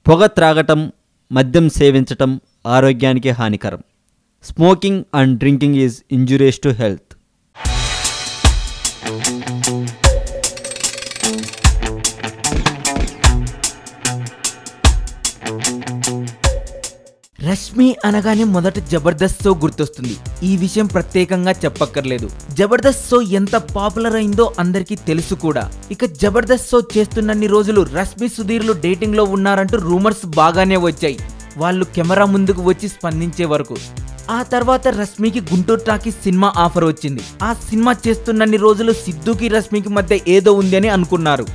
పొగ త్రాగటం, మద్యం సేవించటం ఆరోగ్యానికి హానికరం. Smoking and drinking is injurious to health. Rashmi అనగానే మొదట జబర్దస్త్ షో గుర్తొస్తుంది. ఈ విషయం ప్రత్యేకంగా చెప్పక్కర్లేదు. జబర్దస్త్ షో ఎంత పాపులర్ అయిందో అందరికీ తెలుసు కూడా. ఇక జబర్దస్త్ షో చేస్తున్నన్ని రోజులు రష్మి సుధీర్లు డేటింగ్ లో ఉన్నారంటూ రూమర్స్ బాగానే వచ్చాయి, వాళ్ళు కెమెరా ముందుకు వచ్చి స్పందించే వరకు. ఆ తర్వాత రష్మికి గుంటూరు టాకీస్ సినిమా ఆఫర్ వచ్చింది. ఆ సినిమా చేస్తున్నన్ని రోజులు సిద్ధుకి రష్మికి మధ్య ఏదో ఉంది అని అనుకున్నారు.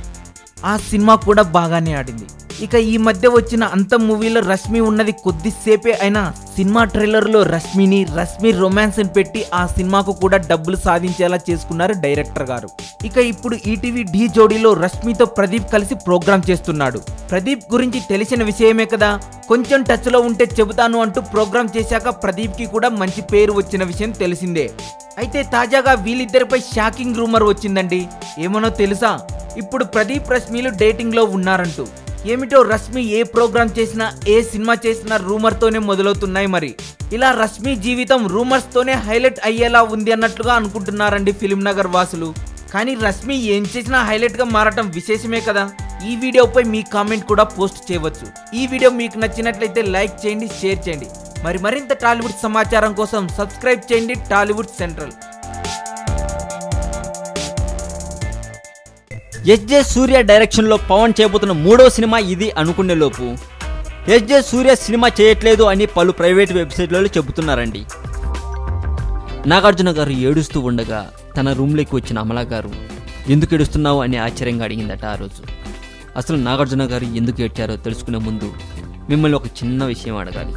ఆ సినిమా కూడా బాగానే ఆడింది. ఇక ఈ మధ్య వచ్చిన అంతం మూవీలో రష్మి ఉన్నది కొద్దిసేపే అయినా సినిమా ట్రైలర్లో రష్మి రొమాన్స్ ని పెట్టి ఆ సినిమాకు కూడా డబ్బులు సాధించేలా చేసుకున్నారు డైరెక్టర్ గారు. ఇక ఇప్పుడు ఈటీవీ ఢీ జోడీలో రష్మితో ప్రదీప్ కలిసి ప్రోగ్రామ్ చేస్తున్నాడు. ప్రదీప్ గురించి తెలిసిన విషయమే కదా, కొంచెం టచ్ లో ఉంటే చెబుతాను అంటూ ప్రోగ్రామ్ చేశాక ప్రదీప్ కి కూడా మంచి పేరు వచ్చిన విషయం తెలిసిందే. అయితే తాజాగా వీళ్ళిద్దరిపై షాకింగ్ రూమర్ వచ్చిందండి. ఏమనో తెలుసా? ఇప్పుడు ప్రదీప్ రష్మిలు డేటింగ్ లో ఉన్నారంటూ. ఏమిటో రష్మి ఏ ప్రోగ్రామ్ చేసినా ఏ సినిమా చేసినా రూమర్ తోనే మొదలవుతున్నాయి. మరి ఇలా రష్మి జీవితం రూమర్స్ తోనే హైలైట్ అయ్యేలా ఉంది అన్నట్లుగా అనుకుంటున్నారండి ఫిల్మ్ నగర్ వాసులు. కానీ రష్మి ఏం చేసినా హైలైట్ గా మారటం విశేషమే కదా. ఈ వీడియోపై మీ కామెంట్ కూడా పోస్ట్ చేయవచ్చు. ఈ వీడియో మీకు నచ్చినట్లయితే లైక్ చేయండి, షేర్ చేయండి. మరింత టాలీవుడ్ సమాచారం కోసం సబ్స్క్రైబ్ చేయండి టాలీవుడ్ సెంట్రల్. ఎస్జే సూర్య డైరెక్షన్లో పవన్ చేయబోతున్న 3వ సినిమా ఇది అనుకునే లోపు ఎస్జే సూర్య సినిమా చేయట్లేదు అని పలు ప్రైవేట్ వెబ్సైట్లలో చెబుతున్నారండి. నాగార్జున గారు ఏడుస్తూ ఉండగా తన రూమ్లోకి వచ్చిన అమలా గారు ఎందుకు ఏడుస్తున్నావు అని ఆశ్చర్యంగా అడిగిందట. ఆ రోజు అసలు నాగార్జున గారు ఎందుకు ఏడ్చారో తెలుసుకునే ముందు మిమ్మల్ని ఒక చిన్న విషయం అడగాలి.